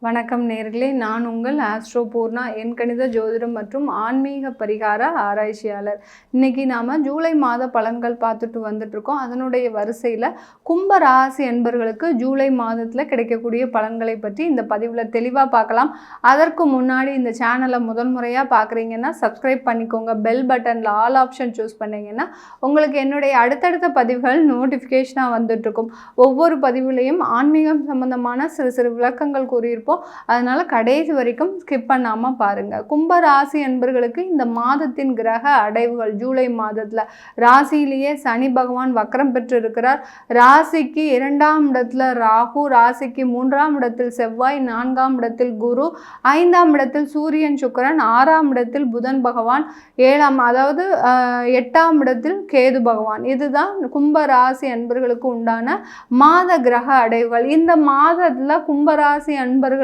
வணக்கம் நேர்களே, நான் உங்கள் ஆஸ்ட்ரோ பூர்ணா, எண்கணித ஜோதிடம் மற்றும் ஆன்மீக பரிகார ஆராய்ச்சியாளர். இன்றைக்கி நாம் ஜூலை மாத பலன்கள் பார்த்துட்டு வந்துட்ருக்கோம். அதனுடைய வரிசையில் கும்ப ராசி என்பர்களுக்கு ஜூலை மாதத்தில் கிடைக்கக்கூடிய பலன்களை பற்றி இந்த பதிவில் தெளிவாக பார்க்கலாம். அதற்கு முன்னாடி இந்த சேனலை முதல் முறையாக பார்க்குறீங்கன்னா சப்ஸ்கிரைப் பண்ணிக்கோங்க. பெல் பட்டனில் ஆல் ஆப்ஷன் சூஸ் பண்ணிங்கன்னா உங்களுக்கு என்னுடைய அடுத்தடுத்த பதிவுகள் நோட்டிஃபிகேஷனாக வந்துட்டுருக்கும். ஒவ்வொரு பதிவுலேயும் ஆன்மீகம் சம்பந்தமான சிறு சிறு விளக்கங்கள் கூறியிருப்போம். அதனால கடைசி வரைக்கும் ஸ்கிப் பண்ணாம பாருங்க. கும்ப ராசி என்பர்களுக்கு இந்த மாதத்தின் கிரக அடைவுகள் ஜூலை மாதத்துல ராசியிலேயே சனி பகவான் வக்ரம் பெற்று இருக்கிறார். ராசிக்கு 2ஆம் இடத்துல ராகு, ராசிக்கு 3ஆம் இடத்தில் செவ்வாய், 4ஆம் இடத்தில் குரு, 5ஆம் இடத்தில் சூரியன் சுக்கிரன், 6ஆம் இடத்தில் புதன் பகவான், 8ஆம் இடத்தில் கேது பகவான். இதுதான் கும்ப ராசி அன்பர்களுக்கு உண்டான மாத கிரக அடைவுகள். இந்த மாதத்துல கும்பராசி அன்பர்களுக்கு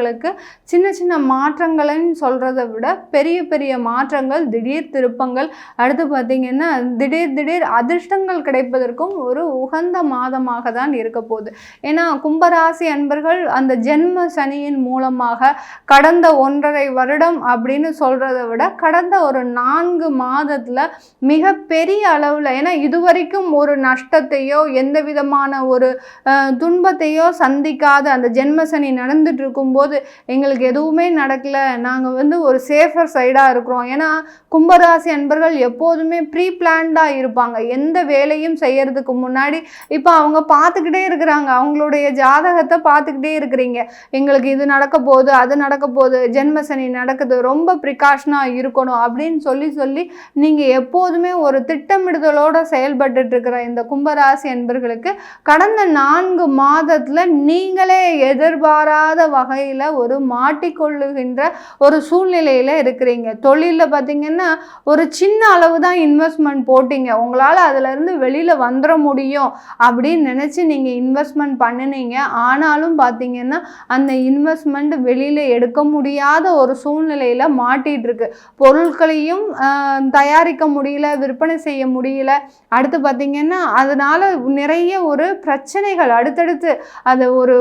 சின்ன சின்ன மாற்றங்கள்னு சொல்கிறத விட பெரிய பெரிய மாற்றங்கள், திடீர் திருப்பங்கள், அடுத்து பார்த்திங்கன்னா திடீர் அதிர்ஷ்டங்கள் கிடைப்பதற்கும் ஒரு உகந்த மாதமாக தான் இருக்க போகுது. ஏன்னா கும்பராசி அன்பர்கள் அந்த ஜென்ம சனியின் மூலமாக கடந்த 1.5 வருடம் அப்படின்னு சொல்கிறத விட கடந்த ஒரு 4 மாதத்தில் மிக பெரிய அளவில், ஏன்னா இதுவரைக்கும் ஒரு நஷ்டத்தையோ எந்த விதமான ஒரு துன்பத்தையோ சந்திக்காத அந்த ஜென்ம சனி நடந்துட்டு இருக்கும்போது எங்களுக்கு எதுவுமே நடக்கல, நாங்கள் ஒரு சேஃபர் சைடாக இருக்கிறோம். ஏன்னா கும்பராசி அன்பர்கள் எப்போதுமே ப்ரீ பிளான்டாக இருப்பாங்க. எந்த வேலையும் செய்யறதுக்கு முன்னாடி இப்போ அவங்க பார்த்துக்கிட்டே இருக்கிறாங்க, அவங்களுடைய ஜாதகத்தை பார்த்துக்கிட்டே இருக்கிறீங்க. எங்களுக்கு இது நடக்க போகுது, அது நடக்க போகுது, ஜென்ம சனி நடக்குது, ரொம்ப ப்ரிகாஷனாக இருக்கணும் அப்படின்னு சொல்லி நீங்கள் எப்போதுமே ஒரு திட்டமிடுதலோடு செயல்பட்டு இருக்கிற இந்த கும்பராசி அன்பர்களுக்கு கடந்த 4 மாதத்தில் நீங்களே எதிர்பாராத வகையில் ஒரு மாட்டிக்கொள்ளுகின்ற ஒரு சூழ்நிலையில் இருக்கிறீங்க. தொழிலில் பார்த்தீங்கன்னா ஒரு சின்ன அளவு தான் இன்வெஸ்ட்மெண்ட் போட்டீங்க, உங்களால் அதிலிருந்து வெளியில் வந்துட முடியும் அப்படின்னு நினச்சி நீங்கள் இன்வெஸ்ட்மெண்ட் பண்ணினீங்க. ஆனாலும் பார்த்தீங்கன்னா அந்த இன்வெஸ்ட்மெண்ட் வெளியில் எடுக்க முடியாத ஒரு சூழ்நிலையில் மாட்டிகிட்டு இருக்கு. பொருட்களையும் தயாரிக்க முடியல, விற்பனை செய்ய முடியல. அடுத்து பார்த்தீங்கன்னா அதனால் நிறைய ஒரு பிரச்சனைகள் அடுத்தடுத்து அதை ஒரு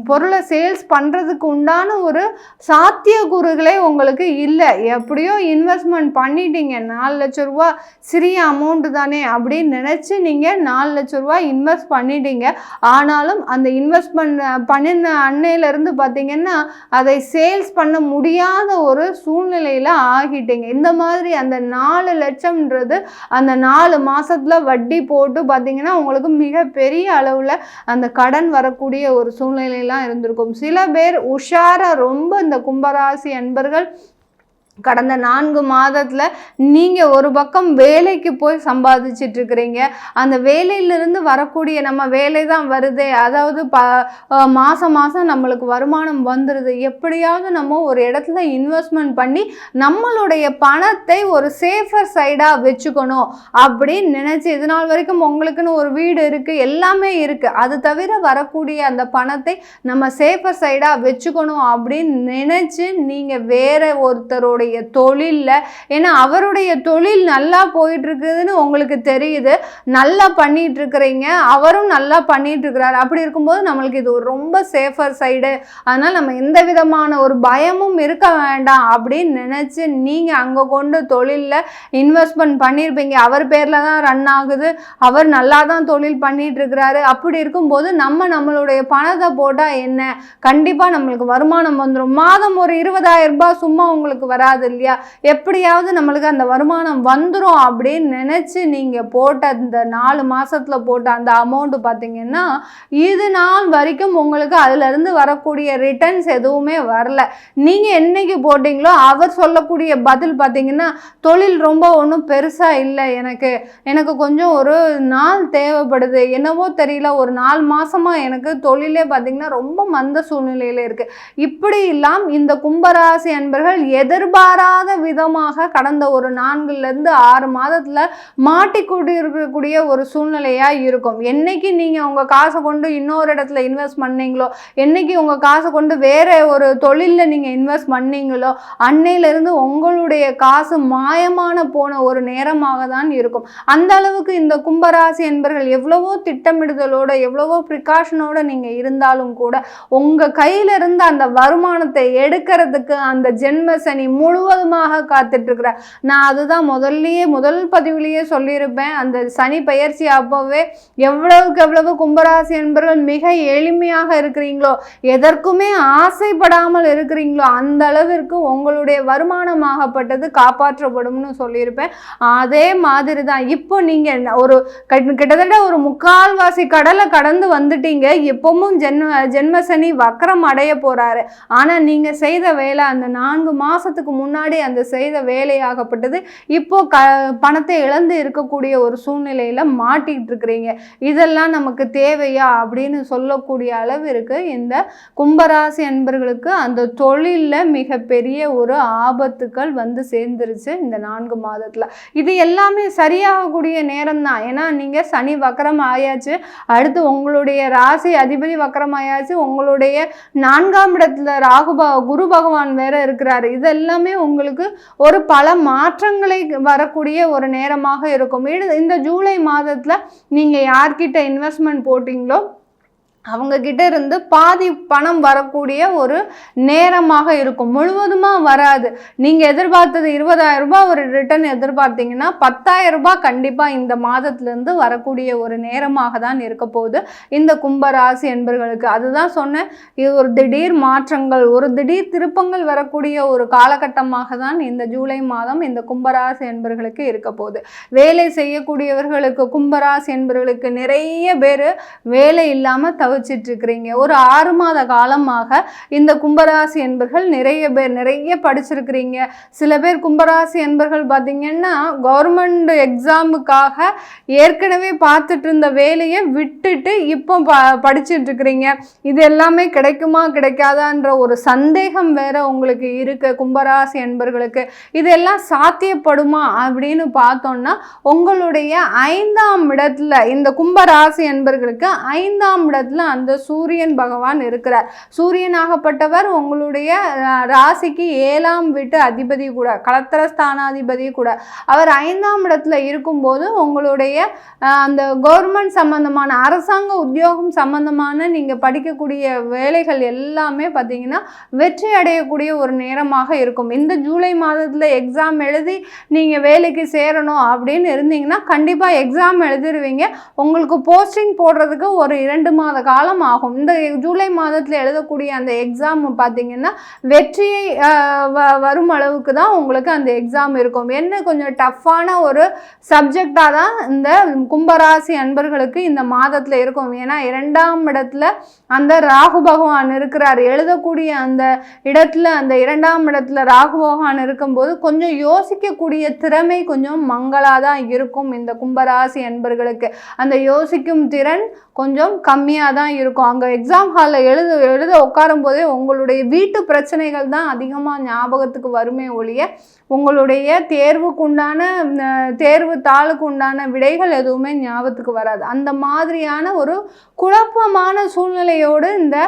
பொருளை சேல்ஸ் பண்ணுறதுக்கு உண்டான ஒரு சாத்தியக்கூறுகளே உங்களுக்கு இல்லை. எப்படியோ இன்வெஸ்ட்மெண்ட் பண்ணிட்டீங்க, 4 லட்ச ரூபா சிறிய அமௌண்ட்டு தானே அப்படின்னு நினச்சி நீங்கள் 4 லட்ச ரூபா இன்வெஸ்ட் பண்ணிட்டீங்க. ஆனாலும் அந்த இன்வெஸ்ட்மெண்ட் பண்ணின அன்னையிலேருந்து பார்த்தீங்கன்னா அதை சேல்ஸ் பண்ண முடியாத ஒரு சூழ்நிலையில் ஆகிட்டீங்க. இந்த மாதிரி அந்த 4 லட்சம்ன்றது அந்த 4 மாதத்தில் வட்டி போட்டு பார்த்தீங்கன்னா உங்களுக்கு மிகப்பெரிய அளவில் அந்த கடன் வரக்கூடிய ஒரு சூழ்நிலையெல்லாம் இருந்திருக்கும். சில பேர் உஷாரா ரொம்ப இந்த கும்பராசி அன்பர்கள் கடந்த 4 மாதத்தில் நீங்கள் ஒரு பக்கம் வேலைக்கு போய் சம்பாதிச்சிட்டு இருக்கிறீங்க. அந்த வேலையிலிருந்து வரக்கூடிய நம்ம வேலை தான் வருதே, அதாவது மாதம் நம்மளுக்கு வருமானம் வந்துடுது, எப்படியாவது நம்ம ஒரு இடத்துல இன்வெஸ்ட்மெண்ட் பண்ணி நம்மளுடைய பணத்தை ஒரு சேஃபர் சைடாக வச்சுக்கணும் அப்படின்னு நினச்சி, இது நாள் வரைக்கும் உங்களுக்குன்னு ஒரு வீடு இருக்குது, எல்லாமே இருக்குது, அது தவிர வரக்கூடிய அந்த பணத்தை நம்ம சேஃபர் சைடாக வச்சுக்கணும் அப்படின்னு நினச்சி நீங்கள் வேற ஒருத்தரோட தொழில்ல, ஏன்னா அவருடைய தொழில் நல்லா போயிட்டு இருக்குதுன்னு உங்களுக்கு தெரியுது, நல்லா பண்ணிட்டு இருக்கிறீங்க, அவரும் நல்லா பண்ணிட்டு இருக்கிறார். அப்படி இருக்கும்போது நம்மளுக்கு இது ஒரு ரொம்ப சேஃபர் சைடு, அதனால நம்ம எந்த விதமான ஒரு பயமும் இருக்க வேண்டாம் அப்படின்னு நினைச்சு நீங்க அங்க கொண்டு தொழிலில் இன்வெஸ்ட்மெண்ட் பண்ணியிருப்பீங்க. அவர் பேர்ல தான் ரன் ஆகுது, அவர் நல்லா தான் தொழில் பண்ணிட்டு இருக்கிறாரு. அப்படி இருக்கும்போது நம்மளுடைய பணத்தை போட்டா என்ன, கண்டிப்பா நம்மளுக்கு வருமானம் வந்துடும். மாதம் ஒரு 20,000 ரூபாய் சும்மா உங்களுக்கு வராது இல்லையா, எப்படியாவது நம்மளுக்கு அந்த வருமானம் வந்துடும் அப்படின்னு நினைச்சு நீங்க போட்ட அந்த 4 மாசத்துல போட்ட அந்த அமௌண்ட் பார்த்தீங்கன்னா இது நாள் வரைக்கும் உங்களுக்கு அதுல இருந்து வரக்கூடிய ரிட்டர்ன்ஸ் எதுவுமே வரல. நீங்க என்னைக்கு போட்டீங்களோ அவர் சொல்லக்கூடிய பதில் பார்த்தீங்கன்னா, தொழில் ரொம்ப ஒன்றும் பெருசா இல்லை, எனக்கு கொஞ்சம் ஒரு நாள் தேவைப்படுது, என்னவோ தெரியல, ஒரு 4 மாசமா எனக்கு தொழிலே பார்த்தீங்கன்னா ரொம்ப மந்த சூழ்நிலையில இருக்கு. இப்படி இல்லாம இந்த கும்பராசி அன்பர்கள் எதிர்பார்க்க எதிர்பாராத விதமாக கடந்த ஒரு 4லிருந்து 6 மாதத்தில் மாட்டிக்கூடி இருக்கக்கூடிய ஒரு சூழ்நிலையாக இருக்கும். என்னைக்கு நீங்கள் உங்கள் காசை கொண்டு இன்னொரு இடத்துல இன்வெஸ்ட் பண்ணீங்களோ, என்னைக்கு உங்கள் காசை கொண்டு வேற ஒரு தொழிலில் நீங்கள் இன்வெஸ்ட் பண்ணீங்களோ, அன்னையிலிருந்து உங்களுடைய காசு மாயமான போன ஒரு நேரமாக தான் இருக்கும். அந்த அளவுக்கு இந்த கும்பராசி என்பர்கள் எவ்வளவோ திட்டமிடுதலோட எவ்வளவோ ப்ரிகாஷனோட நீங்கள் இருந்தாலும் கூட உங்கள் கையில இருந்து அந்த வருமானத்தை எடுக்கிறதுக்கு அந்த ஜென்ம சனி முழுவதுமாக காத்துட்டு இருக்கிறார். நான் அதுதான் முதல் பதிவுலேயே சொல்லியிருப்பேன். அந்த சனி பயிற்சி அப்போவே எவ்வளவுக்கு எவ்வளவு கும்பராசி என்பர்கள் மிக எளிமையாக இருக்கிறீங்களோ, எதற்குமே ஆசைப்படாமல் இருக்கிறீங்களோ, அந்த அளவிற்கு உங்களுடைய வருமானமாகப்பட்டது காப்பாற்றப்படும்னு சொல்லியிருப்பேன். அதே மாதிரி தான் இப்போ நீங்கள் ஒரு கிட்டத்தட்ட ஒரு 3/4 கடலை கடந்து வந்துட்டீங்க. இப்பவும் ஜென்ம சனி வக்கரம் அடைய போறாரு. ஆனால் நீங்கள் செய்த வேலை அந்த 4 மாதத்துக்கு முன்னாடி அந்த செய்த வேலையாகப்பட்டது இப்போ பணத்தை இழந்து இருக்கக்கூடிய ஒரு சூழ்நிலையில் மாட்டிகிட்டு இருக்கிறீங்க. இதெல்லாம் நமக்கு தேவையா அப்படின்னு சொல்லக்கூடிய அளவிற்கு இந்த கும்பராசி அன்பர்களுக்கு அந்த தொழிலில் மிகப்பெரிய ஒரு ஆபத்துக்கள் வந்து சேர்ந்துருச்சு இந்த 4 மாதத்தில். இது எல்லாமே சரியாகக்கூடிய நேரம் தான். ஏன்னா நீங்கள் சனி வக்கரம் ஆயாச்சு, அடுத்து உங்களுடைய ராசி அதிபதி வக்கரம் ஆயாச்சு, உங்களுடைய 4ஆம் இடத்துல குரு பகவான் வேற இருக்கிறாரு. இதெல்லாமே உங்களுக்கு ஒரு பல மாற்றங்களை வரக்கூடிய ஒரு நேரமாக இருக்கும். இந்த ஜூலை மாதத்துல நீங்க யார்கிட்ட இன்வெஸ்ட்மெண்ட் போட்டீங்களோ அவங்க கிட்ட இருந்து பாதி பணம் வரக்கூடிய ஒரு நேரமாக இருக்கும். முழுவதுமாக வராது. நீங்கள் எதிர்பார்த்தது 20,000 ரூபாய் ஒரு ரிட்டர்ன் எதிர்பார்த்தீங்கன்னா 10,000 ரூபாய் கண்டிப்பாக இந்த மாதத்துலேருந்து வரக்கூடிய ஒரு நேரமாக தான் இருக்க போகுது இந்த கும்பராசி என்பர்களுக்கு. அதுதான் சொன்னேன், இது ஒரு திடீர் மாற்றங்கள், ஒரு திடீர் திருப்பங்கள் வரக்கூடிய ஒரு காலகட்டமாக தான் இந்த ஜூலை மாதம் இந்த கும்பராசி என்பர்களுக்கு இருக்க போகுது. வேலை செய்யக்கூடியவர்களுக்கு, கும்பராசி என்பவர்களுக்கு நிறைய பேர் வேலை இல்லாமல் வச்சிட்டு இருக்கிறீங்க. ஒரு 6 மாத காலமாக இந்த கும்பராசி என்பர்கள் நிறைய பேர் நிறைய படிச்சிருக்கிறீங்க. சில பேர் கும்பராசி என்பர்கள் பார்த்தீங்கன்னா கவர்மெண்ட் எக்ஸாமுக்காக ஏற்கனவே பார்த்துட்டு இருந்த வேலையை விட்டுட்டு இப்போ படிச்சுட்டு இருக்கிறீங்க. இது எல்லாமே கிடைக்குமா கிடைக்காதான்ற ஒரு சந்தேகம் வேற உங்களுக்கு இருக்கு கும்பராசி என்பர்களுக்கு. இதெல்லாம் சாத்தியப்படுமா அப்படின்னு பார்த்தோம்னா உங்களுடைய 5ஆம் இடத்துல இந்த கும்பராசி என்பர்களுக்கு 5ஆம் இடத்துல அந்த சூரியன் பகவான் இருக்கிறார். சூரியனாகப்பட்டவர் உங்களுடைய ராசிக்கு 7ஆம் வீட்டு அதிபதி கூட, களத்திர ஸ்தானாதிபதி கூட. அவர் 5ஆம் இடத்துல இருக்கும்போது உங்களுடைய அந்த கவர்மெண்ட் சம்பந்தமான அரசாங்க உத்தியோகம் சம்பந்தமான நீங்கள் படிக்கக்கூடிய வேலைகள் எல்லாமே பார்த்தீங்கன்னா வெற்றி அடையக்கூடிய ஒரு நேரமாக இருக்கும். இந்த ஜூலை மாதத்தில் எக்ஸாம் எழுதி நீங்கள் வேலைக்கு சேரணும் அப்படின்னு இருந்தீங்கன்னா கண்டிப்பாக எக்ஸாம் எழுதிடுவீங்க. உங்களுக்கு போஸ்டிங் போடுறதுக்கு ஒரு 2 மாத காலம் ஆகும். இந்த ஜூலை மாதத்தில் எழுதக்கூடிய அந்த எக்ஸாம் பார்த்தீங்கன்னா வெற்றியை வரும் அளவுக்கு தான் உங்களுக்கு அந்த எக்ஸாம் இருக்கும். என்ன கொஞ்சம் டஃப்பான ஒரு சப்ஜெக்டாக தான் இந்த கும்பராசி அன்பர்களுக்கு இந்த மாதத்தில் இருக்கும். ஏன்னா 2ஆம் இடத்துல அந்த ராகு பகவான் இருக்கிறார். எழுதக்கூடிய அந்த இடத்துல அந்த 2ஆம் இடத்துல ராகு பகவான் இருக்கும்போது கொஞ்சம் யோசிக்கக்கூடிய திறமை கொஞ்சம் மங்களாக தான் இருக்கும் இந்த கும்பராசி அன்பர்களுக்கு. அந்த யோசிக்கும் திறன் கொஞ்சம் கம்மியாக தான் இருக்கும். அங்கே எக்ஸாம் ஹாலில் எழுத உட்காரும் போதே உங்களுடைய வீட்டு பிரச்சனைகள் தான் அதிகமாக ஞாபகத்துக்கு வருமே ஒழிய உங்களுடைய தேர்வு தாளுக்கு உண்டான விடைகள் எதுவுமே ஞாபகத்துக்கு வராது. அந்த மாதிரியான ஒரு குழப்பமான சூழ்நிலையோடு இந்த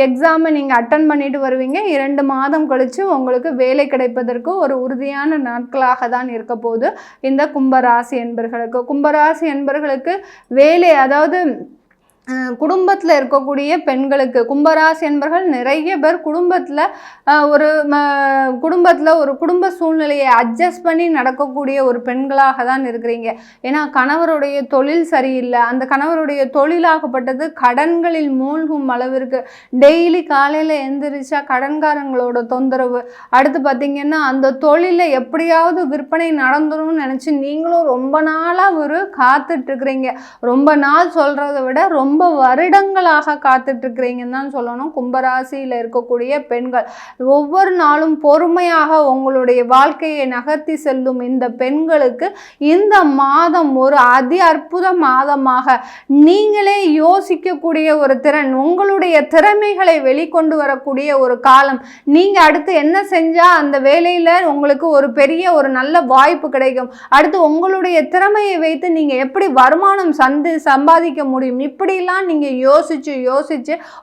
எக்ஸாமை நீங்கள் அட்டன் பண்ணிட்டு வருவீங்க. 2 மாதம் கழித்து உங்களுக்கு வேலை கிடைப்பதற்கு ஒரு உறுதியான நாட்களாக தான் இருக்க போகுது இந்த கும்பராசி என்பர்களுக்கு. கும்பராசி என்பர்களுக்கு வேலை, அதாவது குடும்பத்தில் இருக்கக்கூடிய பெண்களுக்கு, கும்பராசி என்பர்கள் நிறைய பேர் குடும்பத்தில் ஒரு குடும்ப சூழ்நிலையை அட்ஜஸ்ட் பண்ணி நடக்கக்கூடிய ஒரு பெண்களாக தான் இருக்கிறீங்க. ஏன்னா கணவருடைய தொழில் சரியில்லை, அந்த கணவருடைய தொழிலாகப்பட்டது கடன்களில் மூழ்கும் அளவிற்கு டெய்லி காலையில் எந்திரிச்சா கடன்காரங்களோட தொந்தரவு, அடுத்து பார்த்திங்கன்னா அந்த தொழிலை எப்படியாவது விற்பனை நடந்துரும்னு நினச்சி நீங்களும் ரொம்ப நாளாக காத்துட்ருக்குறீங்க. ரொம்ப நாள் சொல்கிறத விட ரொம்ப ரொம்ப வருடங்களாக காத்துட்டு இருக்கிறீங்கன்னு தான் சொல்லணும். கும்பராசியில் இருக்கக்கூடிய பெண்கள் ஒவ்வொரு நாளும் பொறுமையாக உங்களுடைய வாழ்க்கையை நகர்த்தி செல்லும் இந்த பெண்களுக்கு இந்த மாதம் ஒரு அதி அற்புத மாதமாக நீங்களே யோசிக்கக்கூடிய ஒரு திறன், உங்களுடைய திறமைகளை வெளிக்கொண்டு வரக்கூடிய ஒரு காலம். நீங்க அடுத்து என்ன செஞ்சா அந்த வேலையில உங்களுக்கு ஒரு பெரிய ஒரு நல்ல வாய்ப்பு கிடைக்கும், அடுத்து உங்களுடைய திறமையை வைத்து நீங்க எப்படி வருமானம் சம்பாதிக்க முடியும், இப்படிலாம் நீங்க யோசிச்சு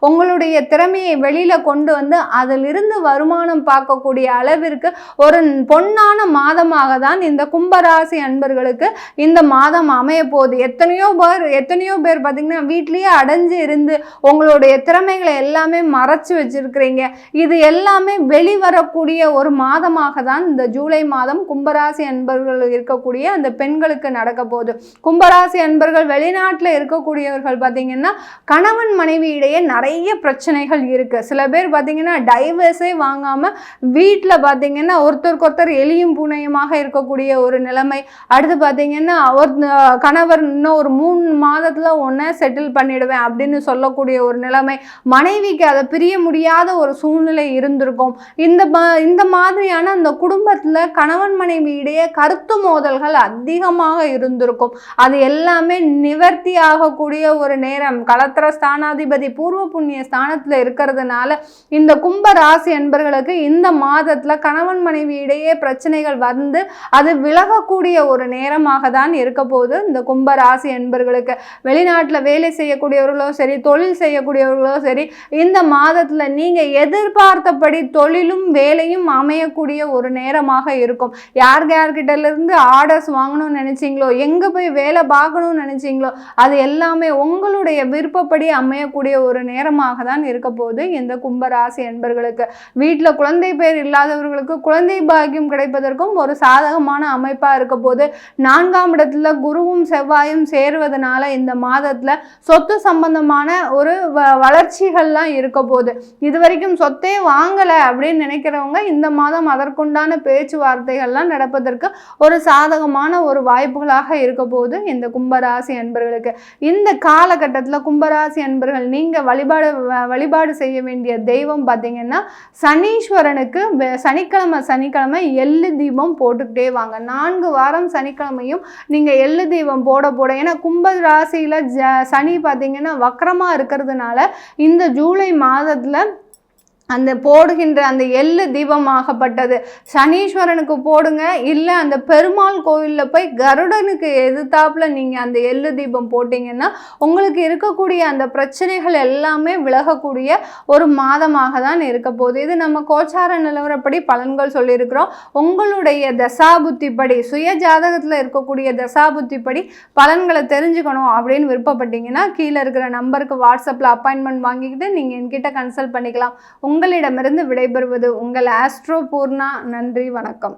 உங்களுடைய திறமையை வெளியில கொண்டு வந்து அதிலிருந்து வருமானம் பார்க்கக்கூடிய அளவிற்கு ஒரு பொன்னான மாதமாக தான் இந்த கும்பராசி அன்பர்களுக்கு இந்த மாதம் அமைய போகுது. எத்தனையோ பேர் பார்த்தீங்கன்னா வீட்லயே அடைஞ்சு இருந்து உங்களுடைய திறமைகளை எல்லாமே மறைச்சு வச்சிருக்கிறீங்க. இது எல்லாமே வெளிவரக்கூடிய ஒரு மாதமாக தான் இந்த ஜூலை மாதம் கும்பராசி அன்பர்கள் இருக்கக்கூடிய அந்த பெண்களுக்கு நடக்க போகுது. கும்பராசி அன்பர்கள் வெளிநாட்டில் இருக்கக்கூடியவர்கள் பார்த்தீங்கன்னா கணவன் மனைவி இடையே நிறைய பிரச்சனைகள் இருக்கு. சில பேர் பார்த்தீங்கன்னா டைவர்ஸே வாங்காம வீட்டில் பார்த்தீங்கன்னா ஒருத்தருக்கு எலியும் பூனையுமாக இருக்கக்கூடிய ஒரு நிலைமை. அடுத்து பார்த்தீங்கன்னா கணவர் இன்னும் ஒரு 3 மாதத்துல ஒன்ன செட்டில் பண்ணிடுவேன் அப்படின்னு சொல்லக்கூடிய ஒரு நிலைமை, மனைவிக்கு அதை பிரிய முடியாத ஒரு சூழ்நிலை இருந்திருக்கும். இந்த மாதிரியான அந்த குடும்பத்துல கணவன் மனைவி இடையே கருத்து மோதல்கள் அதிகமாக இருந்திருக்கும். அது எல்லாமே நிவர்த்தி ஆகக்கூடிய ஒரு நேரம். களத்திர ஸ்தானாதிபதி பூர்வ புண்ணிய ஸ்தானத்துல இருக்கிறதுனால இந்த கும்ப ராசி என்பர்களுக்கு இந்த மாதத்துல கணவன் மனைவி இடையே பிரச்சனைகள் வந்து அது விலகக்கூடிய ஒரு நேரமாக தான் இருக்க போது இந்த கும்ப ராசி என்பர்களுக்கு. வெளிநாட்டில் வேலை செய்யக்கூடியவர்களோ சரி, தொழில் செய்யக்கூடியவர்களோ சரி, இந்த மாதத்துல நீங்க எதிர்பார்த்தபடி தொழிலும் வேலையும் அமையக்கூடிய ஒரு நேரமாக இருக்கும். யார்கிட்ட இருந்து ஆர்டர்ஸ் வாங்கணும்னு நினைச்சீங்களோ, எங்க போய் வேலை பார்க்கணும்னு நினைச்சீங்களோ, அது எல்லாமே உங்களுடைய விருப்பப்படி அமையக்கூடிய ஒரு நேரமாக தான் இருக்க போது இந்த கும்பராசி என்பர்களுக்கு. வீட்டில் குழந்தை பேர் இல்லாதவர்களுக்கு குழந்தை பாக்கியம் கிடைப்பதற்கும் ஒரு சாதகமான அமைப்பா இருக்க போது. 4ஆம் இடத்துல குருவும் செவ்வாயும் சேருவதனால இந்த மாதத்துல சொத்து சம்பந்தமான ஒரு வளர்ச்சிகள்லாம் இருக்க போது. இது வரைக்கும் சொத்தே வாங்கல அப்படின்னு நினைக்கிறவங்க இந்த மாதம் அதற்குண்டான பேச்சுவார்த்தைகள்லாம் நடப்பதற்கு ஒரு சாதகமான ஒரு வாய்ப்புகளாக இருக்க போது இந்த கும்பராசி அன்பர்களுக்கு. இந்த காலகட்டத்தில் கும்பராசி அன்பர்கள் நீங்க வழிபாடு செய்ய வேண்டிய தெய்வம் பார்த்தீங்கன்னா சனீஸ்வரனுக்கு சனிக்கிழமை எள்ளு தீபம் போட்டுக்கிட்டே வாங்க. 4 வாரம் சனிக்கிழமையும் நீங்க எள்ளு தீபம் போட ஏன்னா கும்ப ராசியில சனி பார்த்தீங்கன்னா வக்ரமா இருக்கிறதுனால இந்த ஜூலை மாதத்துல அந்த போடுகின்ற அந்த எள்ளு தீபமாகப்பட்டது சனீஸ்வரனுக்கு போடுங்க. இல்லை அந்த பெருமாள் கோவிலில் போய் கருடனுக்கு எதிர்த்தாப்புல நீங்கள் அந்த எள்ளு தீபம் போட்டிங்கன்னா உங்களுக்கு இருக்கக்கூடிய அந்த பிரச்சனைகள் எல்லாமே விலகக்கூடிய ஒரு மாதமாக தான் இருக்க போகுது. இது நம்ம கோச்சார நிலவரப்படி பலன்கள் சொல்லியிருக்கிறோம். உங்களுடைய தசாபுத்திப்படி சுய ஜாதகத்தில் இருக்கக்கூடிய தசாபுத்திப்படி பலன்களை தெரிஞ்சுக்கணும் அப்படின்னு விருப்பப்பட்டீங்கன்னா கீழே இருக்கிற நம்பருக்கு வாட்ஸ்அப்பில் அப்பாயின்மெண்ட் வாங்கிக்கிட்டு நீங்கள் என்கிட்ட கன்சல்ட் பண்ணிக்கலாம். உங்களிடமிருந்து விடைபெறுவது உங்கள் ஆஸ்ட்ரோ பூர்ணா. நன்றி, வணக்கம்.